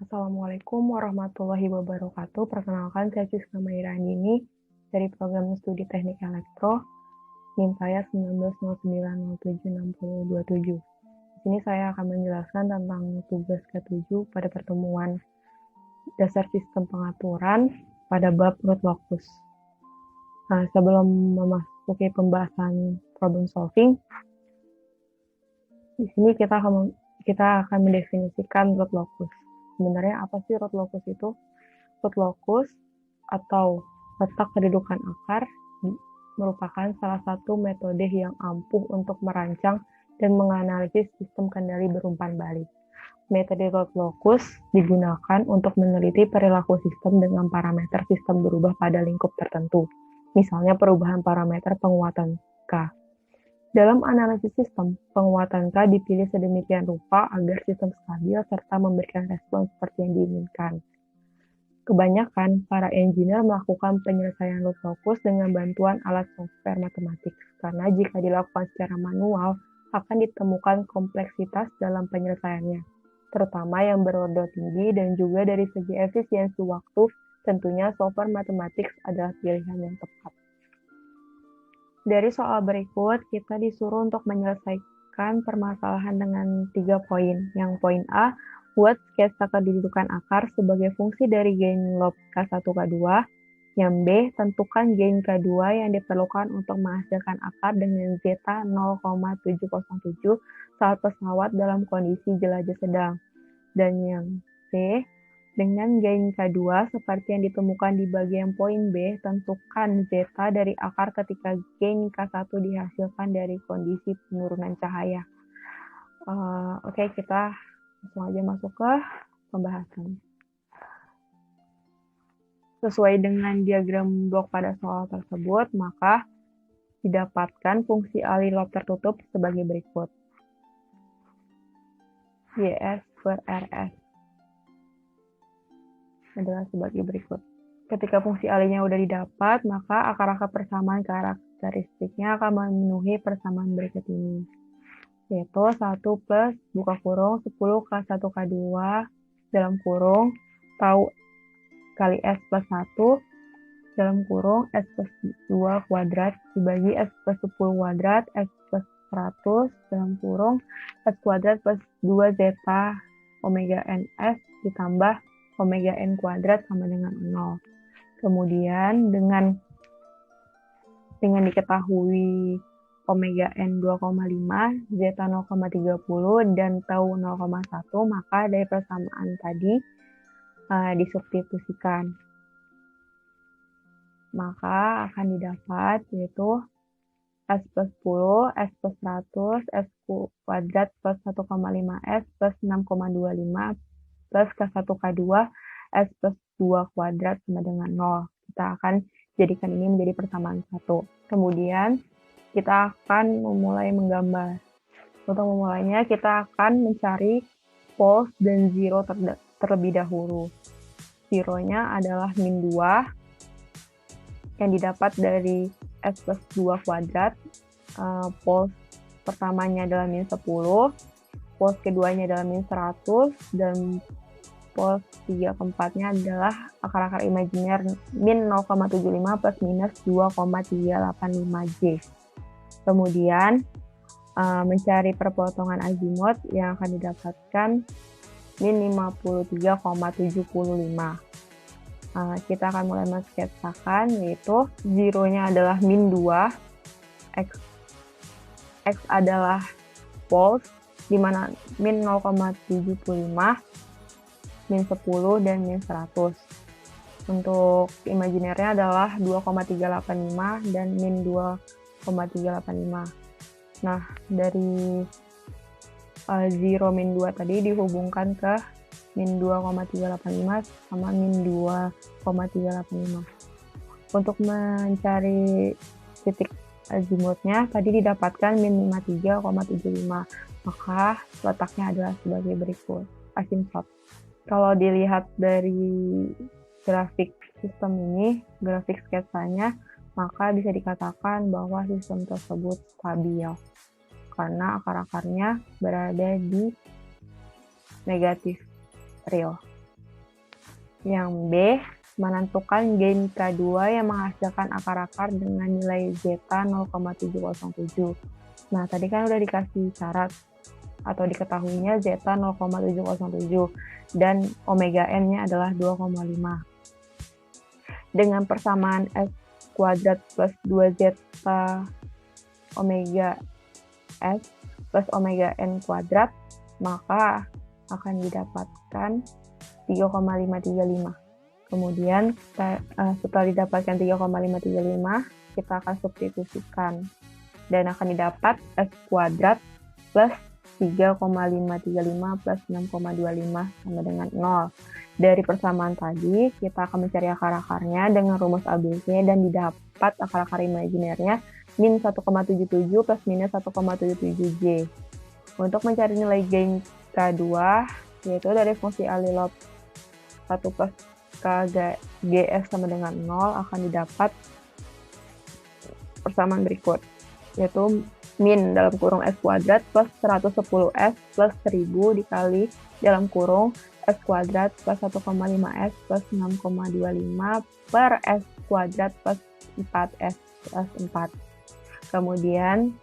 Assalamualaikum warahmatullahi wabarakatuh. Perkenalkan, saya Siska Mairandini dari program studi Teknik Elektro. NIM saya 1909076027. Di sini saya akan menjelaskan tentang tugas ke-7 pada pertemuan dasar sistem pengaturan pada bab root locus. Nah, sebelum memasuki pembahasan problem solving, di sini kita akan mendefinisikan root locus. Sebenarnya apa sih root locus itu? Root locus atau letak kedudukan akar merupakan salah satu metode yang ampuh untuk merancang dan menganalisis sistem kendali berumpan balik. Metode root locus digunakan untuk meneliti perilaku sistem dengan parameter sistem berubah pada lingkup tertentu. Misalnya perubahan parameter penguatan K. Dalam analisis sistem, penguatan K dipilih sedemikian rupa agar sistem stabil serta memberikan respons seperti yang diinginkan. Kebanyakan para engineer melakukan penyelesaian root locus dengan bantuan alat software matematik, karena jika dilakukan secara manual, akan ditemukan kompleksitas dalam penyelesaiannya, terutama yang berordo tinggi dan juga dari segi efisiensi waktu, tentunya software matematik adalah pilihan yang tepat. Dari soal berikut, kita disuruh untuk menyelesaikan permasalahan dengan 3 poin. Yang poin A, buat sketsa kedudukan akar sebagai fungsi dari gain lob K1, K2. Yang B, tentukan gain K2 yang diperlukan untuk menghasilkan akar dengan zeta 0,707 saat pesawat dalam kondisi jelajah sedang. Dan yang C, dengan gain K2 seperti yang ditemukan di bagian poin B, tentukan zeta dari akar ketika gain K1 dihasilkan dari kondisi penurunan cahaya. Oke, kita langsung aja masuk ke pembahasan. Sesuai dengan diagram blok pada soal tersebut, maka didapatkan fungsi alih lob tertutup sebagai berikut. YS per RS adalah sebagai berikut. Ketika fungsi alihnya sudah didapat, maka akar-akar persamaan karakteristiknya akan memenuhi persamaan berikut ini. Yaitu 1 plus buka kurung 10 K1 K2 dalam kurung tau kali S plus 1 dalam kurung S plus 2 kuadrat dibagi S plus 10 kuadrat S plus 100 dalam kurung S kuadrat plus 2 zeta omega NS ditambah omega N kuadrat sama dengan 0. Kemudian dengan diketahui omega N 2,5, zeta 0,30, dan tau 0,1, maka dari persamaan tadi disubstitusikan. Maka akan didapat yaitu S plus 10, S plus 100, S kuadrat plus 1,5S plus 6,25 plus K1 K2 S plus 2 kuadrat sama dengan 0. Kita akan jadikan ini menjadi persamaan 1. Kemudian kita akan memulai menggambar. Untuk memulainya kita akan mencari poles dan zero terlebih dahulu. Zero-nya adalah min 2 yang didapat dari S plus 2 kuadrat. Poles pertamanya adalah min 10, poles keduanya adalah min 100, dan poles 3 keempatnya adalah akar-akar imajiner min 0,75 plus minus 2,385J. Kemudian mencari perpotongan azimut yang akan didapatkan min 53,75. Kita akan mulai mensketsakan, yaitu zeronya adalah min 2, X adalah poles, di mana min 0,75, min 10, dan min 100. Untuk imajinernya adalah 2,385 dan min 2,385. Nah, dari 0 min 2 tadi dihubungkan ke min 2,385 sama min 2,385. Untuk mencari titik azimutnya tadi didapatkan min 53,75. Maka letaknya adalah sebagai berikut. Asymptot. Kalau dilihat dari grafik sistem ini, grafik sketsanya, maka bisa dikatakan bahwa sistem tersebut stabil karena akar-akarnya berada di negatif real. Yang B, menentukan gain K2 yang menghasilkan akar-akar dengan nilai zeta 0,707. Nah, tadi kan udah dikasih syarat atau diketahuinya zeta 0,707 dan omega n-nya adalah 2,5. Dengan persamaan S kuadrat plus 2 zeta omega S plus omega n kuadrat, maka akan didapatkan 3,535. Kemudian setelah didapatkan 3,535, kita akan substitusikan dan akan didapat S kuadrat plus 3,535 plus 6,25 sama dengan 0. Dari persamaan tadi, kita akan mencari akar-akarnya dengan rumus ABC dan didapat akar-akar imajinernya min 1,77 plus minus 1,77J. Untuk mencari nilai gain K2, yaitu dari fungsi alilot 1 plus KGS sama dengan 0 akan didapat persamaan berikut, yaitu min dalam kurung S kuadrat plus 110S plus 1000 dikali dalam kurung S kuadrat plus 1,5S plus 6,25 per S kuadrat plus 4S plus 4. Kemudian,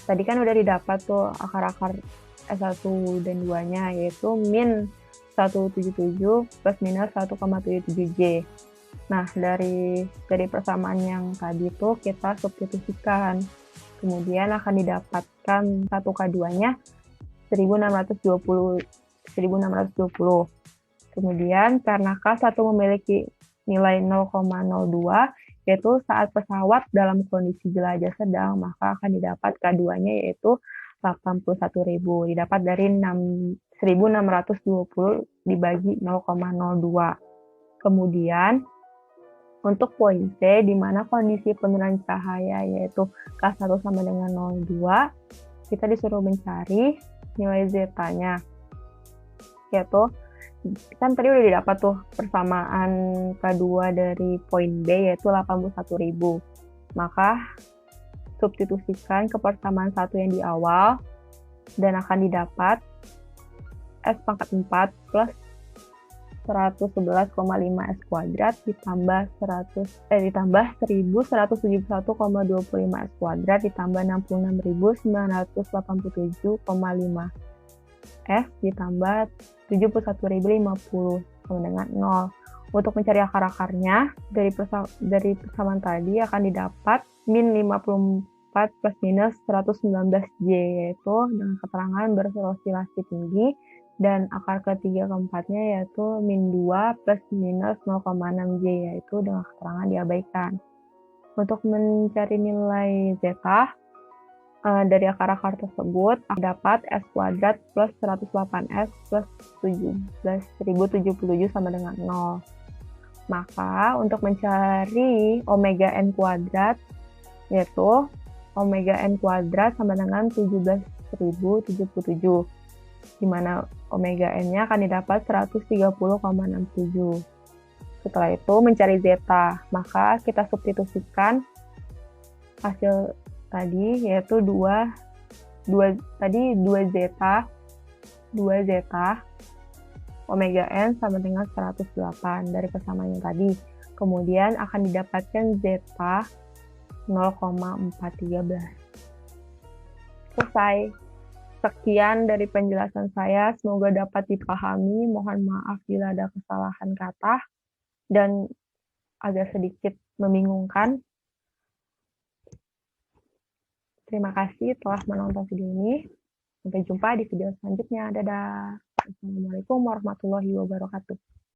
tadi kan udah didapat tuh akar-akar S1 dan 2-nya, yaitu min 177 plus minus 1,77J. Nah, dari persamaan yang tadi tuh kita substitusikan. Kemudian akan didapatkan 1K2-nya 1620. Kemudian karena K1 memiliki nilai 0,02, yaitu saat pesawat dalam kondisi jelajah sedang, maka akan didapat K2-nya yaitu 81.000. Didapat dari 1620 dibagi 0,02. Kemudian untuk poin C, di mana kondisi penurunan cahaya yaitu K1 sama dengan 0,2, kita disuruh mencari nilai zeta-nya. Yaitu, kan tadi udah didapat tuh persamaan K2 dari poin B yaitu 81.000. Maka, substitusikan ke persamaan 1 yang di awal, dan akan didapat S pangkat 4 plus 111,5 S kuadrat ditambah 1171,25 S kuadrat ditambah 66.987,5 S ditambah 71.050 sama dengan 0. Untuk mencari akar-akarnya, dari persamaan tadi akan didapat min 54 plus minus 119J, yaitu dengan keterangan beroscilasi tinggi, dan akar ketiga keempatnya yaitu min 2 plus minus 0,6J, yaitu dengan keterangan diabaikan. Untuk mencari nilai zeta dari akar-akar tersebut, dapat S kuadrat plus 108S plus 17.077 sama dengan 0. Maka untuk mencari omega n kuadrat, yaitu omega n kuadrat sama dengan 17.077, di mana omega n-nya akan didapat 130,67. Setelah itu mencari zeta, maka kita substitusikan hasil tadi yaitu 2 zeta omega n sama dengan 108 dari persamaan yang tadi. Kemudian akan didapatkan zeta 0,413. Selesai. Sekian dari penjelasan saya, semoga dapat dipahami. Mohon maaf bila ada kesalahan kata dan agak sedikit membingungkan. Terima kasih telah menonton video ini. Sampai jumpa di video selanjutnya. Dadah. Assalamualaikum warahmatullahi wabarakatuh.